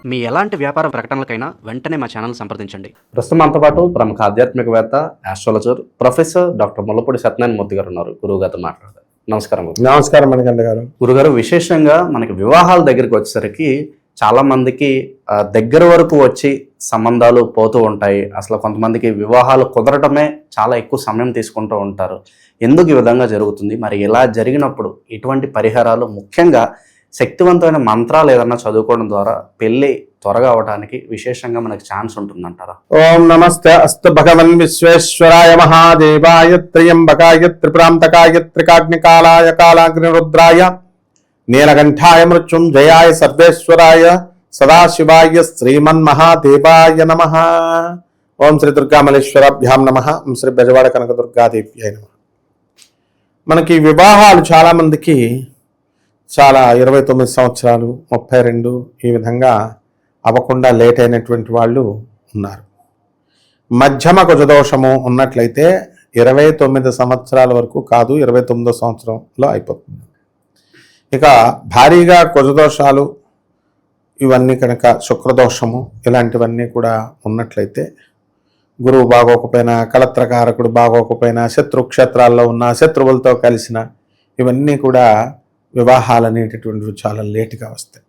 మీ ఎలాంటి వ్యాపార ప్రకటనలకైనా వెంటనే మా ఛానల్ సంప్రదించండి. ప్రస్తుతం మనతో పాటు ప్రముఖ ఆధ్యాత్మికవేత్త, astrologer, professor doctor Mullapudi Satyanarayana Murthy garu ఉన్నారు. గురువు గారితో మాట్లాడతారు. నమస్కారం. నమస్కారం మణికంఠ గారు. గురుగారు, విశేషంగా మనకి వివాహాల దగ్గరికి వచ్చేసరికి చాలా మందికి దగ్గర వరకు వచ్చి సంబంధాలు పోతూ ఉంటాయి. అసలు కొంతమందికి వివాహాలు కుదరటమే చాలా ఎక్కువ సమయం తీసుకుంటూ ఉంటారు. ఎందుకు ఈ విధంగా జరుగుతుంది? మరి ఇలా జరిగినప్పుడు ఎటువంటి పరిహారాలు, ముఖ్యంగా శక్తివంతమైన మంత్రాలు ఏదన్నా చదువుకోవడం ద్వారా పెళ్లి త్వరగా అవడానికి విశేషంగా మనకి ఛాన్స్ ఉంటుందంటారా? ఓం నమస్తే అస్తు భగవన్ విశ్వేశ్వరాయ మహాదేవాయ త్ర్యంబకాయ త్రిపురాంతకాయ త్రికాగ్నికాలాయ కాలాగ్నిరుద్రాయ నీలకంఠాయ మృత్యుంజయాయ సర్వేశ్వరాయ సదాశివాయ శ్రీమన్మహాదేవాయ నమః. ఓం శ్రీ దుర్గామలేశ్వరాభ్యాం నమః. ఓం శ్రీ బెజవాడ కనకదుర్గాదేవ్యాయ నమః. మనకి వివాహాలు చాలామందికి చాలా 29 సంవత్సరాలు, 32 ఈ విధంగా అవ్వకుండా లేట్ అయినటువంటి వాళ్ళు ఉన్నారు. మధ్యమ కుజదోషము ఉన్నట్లయితే 29 సంవత్సరాల వరకు కాదు, 29వ సంవత్సరంలో అయిపోతుంది. ఇక భారీగా కుజదోషాలు ఇవన్నీ కనుక, శుక్రదోషము ఇలాంటివన్నీ కూడా ఉన్నట్లయితే, గురువు బాగోకపోయినా, కళత్రకారకుడు బాగోకపోయినా, శత్రుక్షేత్రాల్లో ఉన్న శత్రువులతో కలిసిన, ఇవన్నీ కూడా వివాహాలు అనేటటువంటివి చాలా లేటుగా వస్తాయి.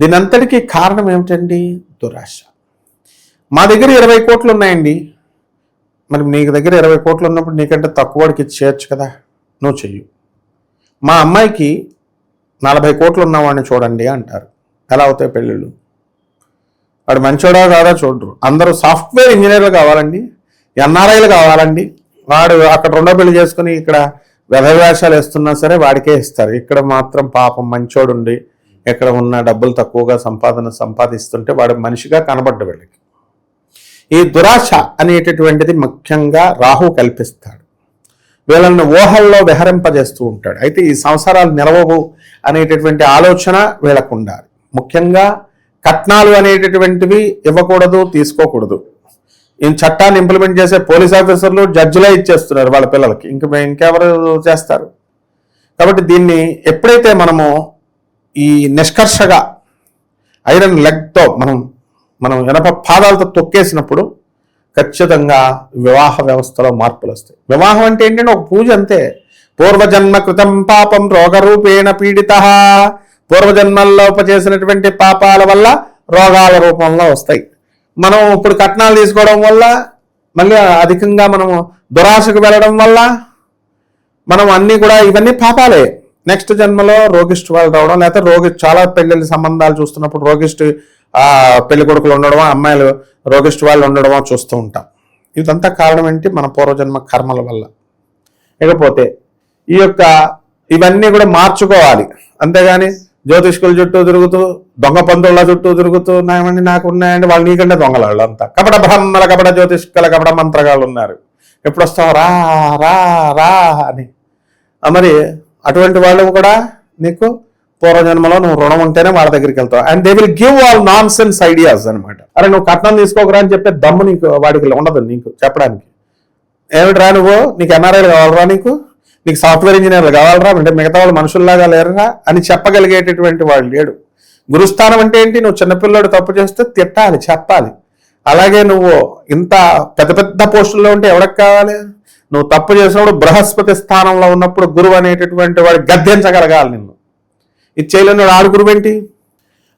దీనంతటికీ కారణం ఏమిటండి? దురాశ. మా దగ్గర 20 కోట్లు ఉన్నాయండి, మరి నీకు దగ్గర 20 కోట్లు ఉన్నప్పుడు నీకంటే తక్కువడికి చేయొచ్చు కదా, నువ్వు చెయ్యు. మా అమ్మాయికి 40 కోట్లు ఉన్నవాడిని చూడండి అంటారు. ఎలా అవుతాయి పెళ్ళిళ్ళు? వాడు మంచోడా కాదా చూడరు. అందరూ సాఫ్ట్వేర్ ఇంజనీర్లు కావాలండి, ఎన్ఆర్ఐలు కావాలండి. వాడు అక్కడ రెండో పెళ్లి చేసుకుని ఇక్కడ వ్యధవేషాలు వేస్తున్నా సరే వాడికే ఇస్తారు. ఇక్కడ మాత్రం పాపం మంచోడుండి ఎక్కడ ఉన్న డబ్బులు తక్కువగా సంపాదిస్తుంటే వాడు మనిషిగా కనబడ్డ వీళ్ళకి. ఈ దురాశ అనేటటువంటిది ముఖ్యంగా రాహు కల్పిస్తాడు. వీళ్ళని ఊహల్లో విహరింపజేస్తూ ఉంటాడు. అయితే ఈ సంవత్సరాలు నిలవవు అనేటటువంటి ఆలోచన వీళ్ళకు ఉండాలి. ముఖ్యంగా కట్నాలు అనేటటువంటివి ఇవ్వకూడదు, తీసుకోకూడదు. ఈ చట్టాన్ని ఇంప్లిమెంట్ చేసే పోలీస్ ఆఫీసర్లు, జడ్జిలే ఇచ్చేస్తున్నారు వాళ్ళ పిల్లలకి, ఇంకెవరు చేస్తారు? కాబట్టి దీన్ని ఎప్పుడైతే మనము ఈ నిష్కర్షగా ఐరన్ లెగ్తో మనం ఇనప పాదాలతో తొక్కేసినప్పుడు ఖచ్చితంగా వివాహ వ్యవస్థలో మార్పులు వస్తాయి. వివాహం అంటే ఏంటంటే ఒక పూజ అంతే. పూర్వజన్మ కృతం పాపం రోగరూపేణ పీడిత. పూర్వజన్మల్లో చేసినటువంటి పాపాల వల్ల రోగాల రూపంలో వస్తాయి. మనం ఇప్పుడు కట్నాలు తీసుకోవడం వల్ల, మళ్ళీ అధికంగా మనము దురాశకు వెళ్ళడం వల్ల మనం అన్నీ కూడా ఇవన్నీ పాపాలే. నెక్స్ట్ జన్మలో రోగిష్టి వాళ్ళు రావడం, లేకపోతే చాలా పెళ్ళిళ్ళ సంబంధాలు చూస్తున్నప్పుడు రోగిష్టి పెళ్లి కొడుకులు ఉండడమో, అమ్మాయిలు రోగిష్టి వాళ్ళు ఉండడమో చూస్తూ ఉంటాం. ఇదంతా కారణం ఏంటి? మన పూర్వజన్మ కర్మల వల్ల. ఇకపోతే ఇవన్నీ కూడా మార్చుకోవాలి. అంతేగాని జ్యోతిష్కుల చుట్టూ తిరుగుతూ, దొంగ పంతుల చుట్టూ తిరుగుతూ, నాకు ఉన్నాయండి, వాళ్ళు నీకంటే దొంగల వాళ్ళు అంతా. కపట బ్రహ్మల, కపట జ్యోతిష్కుల, కపట మంత్రగాళ్ళు ఉన్నారు. ఎప్పుడు వస్తావు? రా రా రా అని. మరి అటువంటి వాళ్ళు కూడా నీకు పూర్వజన్మలో నువ్వు రుణం ఉంటేనే వాళ్ళ దగ్గరికి వెళ్తావు. And they will give all non sense ideas అనమాట. అరే నువ్వు కట్నం తీసుకోకరా అని చెప్పే దమ్ము నీకు వాడికి ఉండదు నీకు చెప్పడానికి. ఏమిట్రా నువ్వు, నీకు ఎన్ఆర్ఐలు కావాలరా, నీకు సాఫ్ట్వేర్ ఇంజనీర్లు కావాలరా, అంటే మిగతా వాళ్ళు మనుషుల్లాగా లేరురా అని చెప్పగలిగేటటువంటి వాడు లేడు. గురుస్థానం అంటే ఏంటి? నువ్వు చిన్నపిల్లడు తప్పు చేస్తే తిట్టాలి, చెప్పాలి. అలాగే నువ్వు ఇంత పెద్ద పెద్ద పోస్టుల్లో ఉంటే ఎవరికి కావాలి? నువ్వు తప్పు చేసినప్పుడు బృహస్పతి స్థానంలో ఉన్నప్పుడు గురువు అనేటటువంటి వాడు గద్దించగలగాలి నిన్ను. ఇది చేయలేని ఆడు గురువు ఏంటి?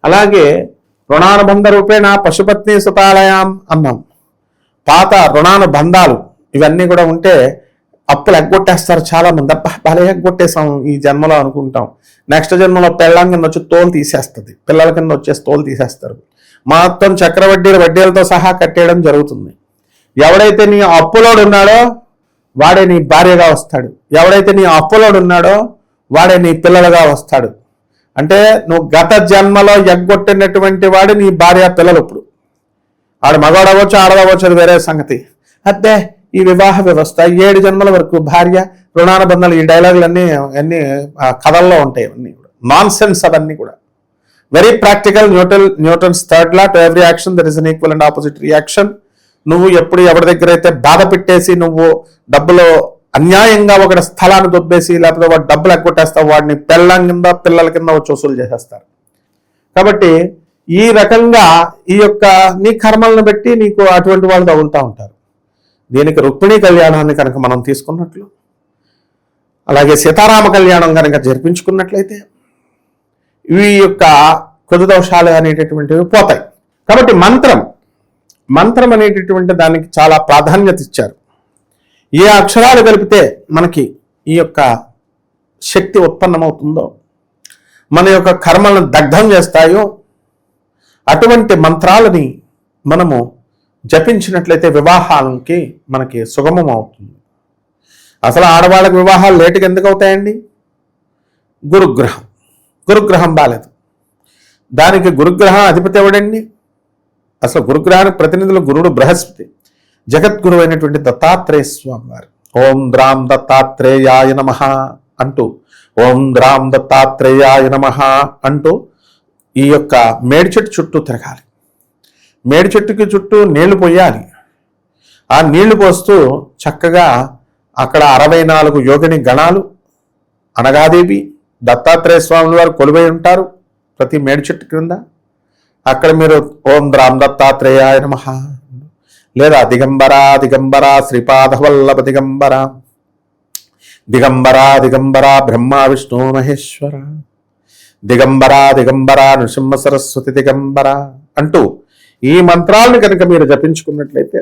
అలాగే రుణానుబంధ రూపేణ పశుపత్ని సుతాలయాం అన్నాం. పాత రుణానుబంధాలు ఇవన్నీ కూడా ఉంటే అప్పులు ఎగ్గొట్టేస్తారు చాలా మంది. అబ్బా భలే ఎగ్గొట్టేసాం ఈ జన్మలో అనుకుంటాం. నెక్స్ట్ జన్మలో పెళ్ళాం కింద వచ్చి తోలు తీసేస్తుంది, పిల్లల కింద వచ్చేసి తోలు తీసేస్తారు. మొత్తం వడ్డీలతో సహా కట్టేయడం జరుగుతుంది. ఎవడైతే నీ అప్పులోడు ఉన్నాడో వాడే నీ భార్యగా వస్తాడు. ఎవడైతే నీ అప్పులోడు ఉన్నాడో వాడే నీ పిల్లలుగా వస్తాడు. అంటే నువ్వు గత జన్మలో ఎగ్గొట్టినటువంటి వాడు నీ భార్య పిల్లలు. ఇప్పుడు ఆడు మగవాడవచ్చు, ఆడదవచ్చు, అది వేరే సంగతి. అదే ఈ వివాహ వ్యవస్థ 7 జన్మల వరకు భార్య రుణానుబంధాలు, ఈ డైలాగులన్నీ కథల్లో ఉంటాయి. అవన్నీ కూడా నాన్ సెన్స్. అవన్నీ కూడా very practical. Newton's third law, to every action there is an equal and opposite reaction. నువ్వు ఎప్పుడు ఎవరి దగ్గర అయితే బాధ పెట్టేసి నువ్వు డబ్బులు అన్యాయంగా ఒకటి స్థలాన్ని దొబ్బేసి లేకపోతే వాడు డబ్బులు ఎగ్గొట్టేస్తావు, వాడిని పెళ్ళం కింద పిల్లల కింద వచ్చి వసూలు చేసేస్తారు. కాబట్టి ఈ రకంగా ఈ యొక్క నీ కర్మలను బట్టి నీకు అటువంటి వాళ్ళు తగులుతూ ఉంటారు. దీనికి రుక్మిణీ కళ్యాణాన్ని కనుక మనం తీసుకున్నట్లు, అలాగే సీతారామ కళ్యాణం కనుక జరిపించుకున్నట్లయితే ఈ యొక్క కొద్ది దోషాలు అనేటటువంటివి పోతాయి. కాబట్టి మంత్రం అనేటటువంటి దానికి చాలా ప్రాధాన్యత ఇచ్చారు. ఏ అక్షరాలు కలిపితే మనకి ఈ యొక్క శక్తి ఉత్పన్నమవుతుందో, మన యొక్క కర్మలను దగ్ధం చేస్తాయో అటువంటి మంత్రాలని మనము జపించినట్లయితే వివాహాలకి మనకి సుగమం అవుతుంది. అసలు ఆడవాళ్ళకి వివాహాలు లేటుగా ఎందుకు అవుతాయండి? గురుగ్రహం బాలేదు. దానికి గురుగ్రహం అధిపతి ఎవడండి? అసలు గురుగ్రహానికి ప్రతినిధులు గురుడు బృహస్పతి, జగద్గురు అయినటువంటి దత్తాత్రేయ స్వామి వారు. ఓం ద్రాం దత్తాత్రేయాయ నమః అంటూ, ఓం ద్రాం దత్తాత్రేయాయ నమః అంటూ ఈ యొక్క మేడి చెట్టు చుట్టూ తిరగాలి. మేడి చెట్టుకి చుట్టూ నీళ్లు పోయాలి. ఆ నీళ్లు పోస్తూ చక్కగా అక్కడ 64 యోగిని గణాలు, అనగాదేవి, దత్తాత్రేయ స్వామి వారు కొలువై ఉంటారు ప్రతి మేడి చెట్టు క్రింద. అక్కడ మీరు ఓం ద్రాం దత్తాత్రేయాయ నమః, లేదా దిగంబర శ్రీపాదవల్లభ దిగంబర బ్రహ్మ విష్ణు మహేశ్వర, దిగంబర నృసింహ సరస్వతి దిగంబర అంటూ ఈ మంత్రాలను కనుక మీరు జపించుకున్నట్లయితే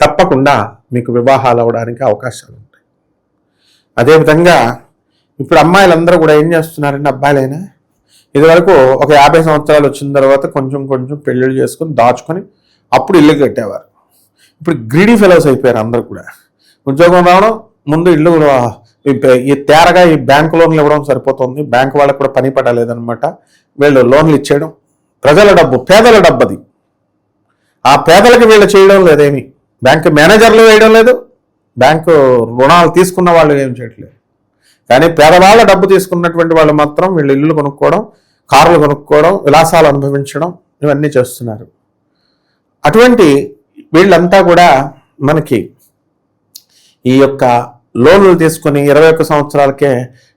తప్పకుండా మీకు వివాహాలు అవడానికి అవకాశాలు ఉంటాయి. అదేవిధంగా ఇప్పుడు అమ్మాయిలందరూ కూడా ఏం చేస్తున్నారంటే, అబ్బాయిలైనా ఇదివరకు ఒక 50 సంవత్సరాలు వచ్చిన తర్వాత కొంచెం పెళ్ళిళ్ళు చేసుకొని దాచుకొని అప్పుడు ఇల్లు కట్టేవారు. ఇప్పుడు గ్రీడీ ఫెలోస్ అయిపోయారు అందరూ కూడా. ఉద్యోగం రావడం, ముందు ఇల్లు ఈ తేరగా ఈ బ్యాంకు లోన్లు ఇవ్వడం సరిపోతుంది. బ్యాంకు వాళ్ళకు కూడా పని పడలేదన్నమాట. వీళ్ళు లోన్లు ఇచ్చేయడం, ప్రజల డబ్బు, పేదల డబ్బు అది. ఆ పేదలకు వీళ్ళు చేయడం లేదేమి, బ్యాంకు మేనేజర్లు వేయడం లేదు, బ్యాంకు రుణాలు తీసుకున్న వాళ్ళు ఏం చేయట్లేదు. కానీ పేదవాళ్ళ డబ్బు తీసుకున్నటువంటి వాళ్ళు మాత్రం వీళ్ళు ఇల్లు కొనుక్కోవడం, కార్లు కొనుక్కోవడం, విలాసాలు అనుభవించడం ఇవన్నీ చేస్తున్నారు. అటువంటి వీళ్ళంతా కూడా మనకి ఈ యొక్క లోన్లు తీసుకుని 21 సంవత్సరాలకే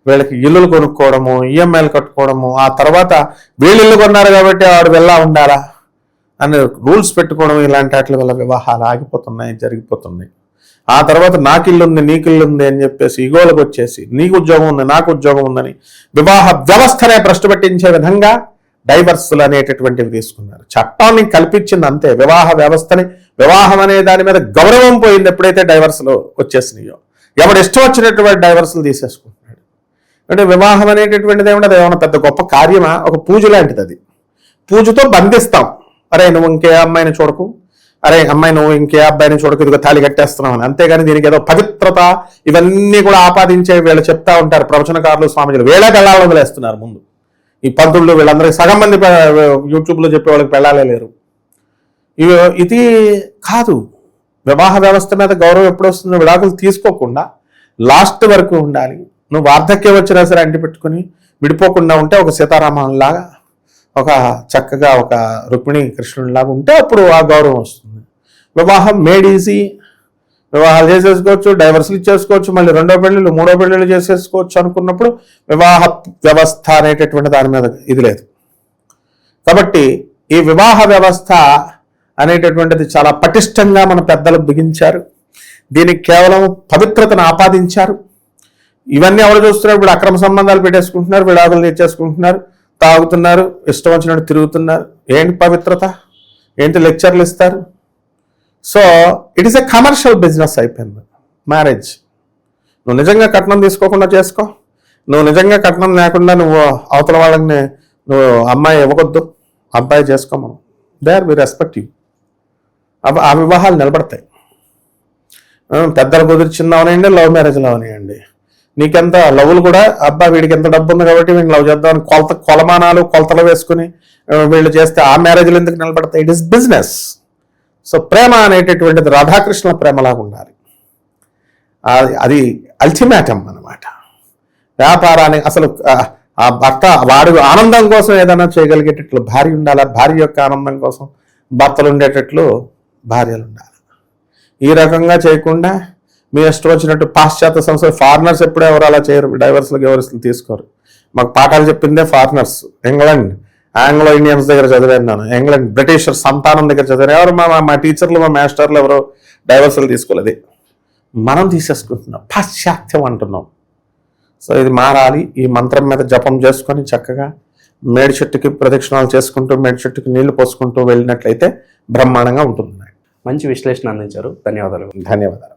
వీళ్ళకి ఇల్లులు కొనుక్కోవడము, ఈఎంఐలు కట్టుకోవడము, ఆ తర్వాత వీళ్ళు ఇల్లు కొన్నారు కాబట్టి వాడు వెళ్ళా ఉండాలా అని రూల్స్ పెట్టుకోవడం, ఇలాంటి వాటి వల్ల వివాహాలు ఆగిపోతున్నాయి, జరిగిపోతున్నాయి. ఆ తర్వాత నాకు ఇల్లుంది, నీకు ఇల్లుంది అని చెప్పేసి ఇగోలకు వచ్చేసి నీకు ఉద్యోగం ఉంది, నాకు ఉద్యోగం ఉందని వివాహ వ్యవస్థనే భ్రష్టు పట్టించే విధంగా డైవర్సులు అనేటటువంటివి తీసుకున్నారు. చట్టాన్ని కల్పించింది అంతే. వివాహ వ్యవస్థని, వివాహం అనే దాని మీద గౌరవం పోయింది ఎప్పుడైతే డైవర్సులు వచ్చేసినాయో. ఎవడు ఇష్టం వచ్చినటువంటి డైవర్సులు తీసేసుకుంటున్నాడు. అంటే వివాహం అనేటటువంటిది ఏమన్నా ఏమన్నా పెద్ద గొప్ప కార్యమా? ఒక పూజ లాంటిది అది. పూజతో బంధిస్తాం. అరే నువ్వు ఇంకే అమ్మాయిని చూడకు, అరే అమ్మాయి నువ్వు ఇంకే అబ్బాయిని చూడకు, ఇదిగో తాళి కట్టేస్తున్నావు అని. అంతేగాని దీనికి ఏదో పవిత్రత ఇవన్నీ కూడా ఆపాదించే వీళ్ళు చెప్తా ఉంటారు ప్రవచనకారులు, స్వామిజీలు. వేళ పెళ్ళాలను వదిలేస్తున్నారు ముందు. ఈ పంతుళ్ళు వీళ్ళందరికీ సగం మంది యూట్యూబ్లో చెప్పే వాళ్ళకి పెళ్ళాలే లేరు. ఇది కాదు. వివాహ వ్యవస్థ మీద గౌరవం ఎప్పుడు వస్తుందో విడాకులు తీసుకోకుండా లాస్ట్ వరకు ఉండాలి. నువ్వు వార్ధక్యం వచ్చినా సరే అంటి పెట్టుకుని విడిపోకుండా ఉంటే ఒక సీతారామంలాగా, ఒక చక్కగా ఒక రుక్మిణి కృష్ణుడిలాగా ఉంటే అప్పుడు ఆ గౌరవం వస్తుంది. వివాహం మేడ్ ఈజీ. వివాహాలు చేసేసుకోవచ్చు, డైవర్సులు ఇచ్చేసుకోవచ్చు, మళ్ళీ 2వ పెళ్ళిళ్ళు 3వ పెళ్ళిళ్ళు చేసేసుకోవచ్చు అనుకున్నప్పుడు వివాహ వ్యవస్థ అనేటటువంటి దాని మీద ఇది లేదు. కాబట్టి ఈ వివాహ వ్యవస్థ అనేటటువంటిది చాలా పటిష్టంగా మన పెద్దలు బిగించారు. దీనికి కేవలం పవిత్రతను ఆపాదించారు. ఇవన్నీ ఎవరు చూస్తున్నారు? ఇప్పుడు అక్రమ సంబంధాలు పెట్టేసుకుంటున్నారు, విడాకులు తెచ్చేసుకుంటున్నారు, తాగుతున్నారు, ఇష్టం వచ్చినట్టు తిరుగుతున్నారు. ఏంటి పవిత్రత? ఏంటి లెక్చర్లు ఇస్తారు? So it is a commercial business అయిపోయింది మ్యారేజ్. నువ్వు నిజంగా కట్నం తీసుకోకుండా చేసుకో, నువ్వు నిజంగా కట్నం లేకుండా నువ్వు అవతల వాళ్ళని నువ్వు అమ్మాయి ఇవ్వకొద్దు, అబ్బాయి చేసుకోమను. There we respect you. ఆ వివాహాలు నిలబడతాయి. పెద్దలు కుదిర్చిందామనేయండి, లవ్ మ్యారేజ్లు అవనియండి. నీకెంత లవ్లు కూడా అబ్బాయి వీడికి ఎంత డబ్బు ఉంది కాబట్టి వీడిని లవ్ చేద్దామని కొలమానాలు కొలతలు వేసుకుని వీళ్ళు చేస్తే ఆ మ్యారేజ్లు ఎందుకు నిలబడతాయి? It is business. సో ప్రేమ అనేటటువంటిది రాధాకృష్ణుల ప్రేమలాగా ఉండాలి. అది అల్టిమేటం అన్నమాట. వ్యాపారాన్ని అసలు ఆ భర్త వాడు ఆనందం కోసం ఏదైనా చేయగలిగేటట్లు భార్య ఉండాలి, భార్య యొక్క ఆనందం కోసం భర్తలు ఉండేటట్లు భార్యలు ఉండాలి. ఈ రకంగా చేయకుండా మీ ఇష్టం వచ్చినట్టు పాశ్చాత్య సంస్థలు, ఫారినర్స్ ఎప్పుడూ ఎవరు అలా చేయరు. డైవర్స్లు తీసుకోరు. మాకు పాఠాలు చెప్పిందే ఫారినర్స్. ఇంగ్లాండ్, ఆంగ్లో ఇండియన్స్ దగ్గర చదివాను నేను, ఇంగ్లాండ్ బ్రిటిషర్ సంతానం దగ్గర చదివాను. ఎవరు మా టీచర్లు, మా మాస్టర్లు ఎవరో డైవర్సల్ తీసుకోలేదు, మనం తీసేసుకుంటున్నాం, పాశ్చాత్యం అంటున్నాం. సో ఇది మారాలి. ఈ మంత్రం మీద జపం చేసుకొని చక్కగా మేడి చెట్టుకి ప్రదక్షిణాలు చేసుకుంటూ మేడి చెట్టుకి నీళ్లు పోసుకుంటూ వెళ్ళినట్లయితే బ్రహ్మాండంగా ఉంటుంది. మంచి విశ్లేషణ అందించారు. ధన్యవాదాలు. ధన్యవాదాలు.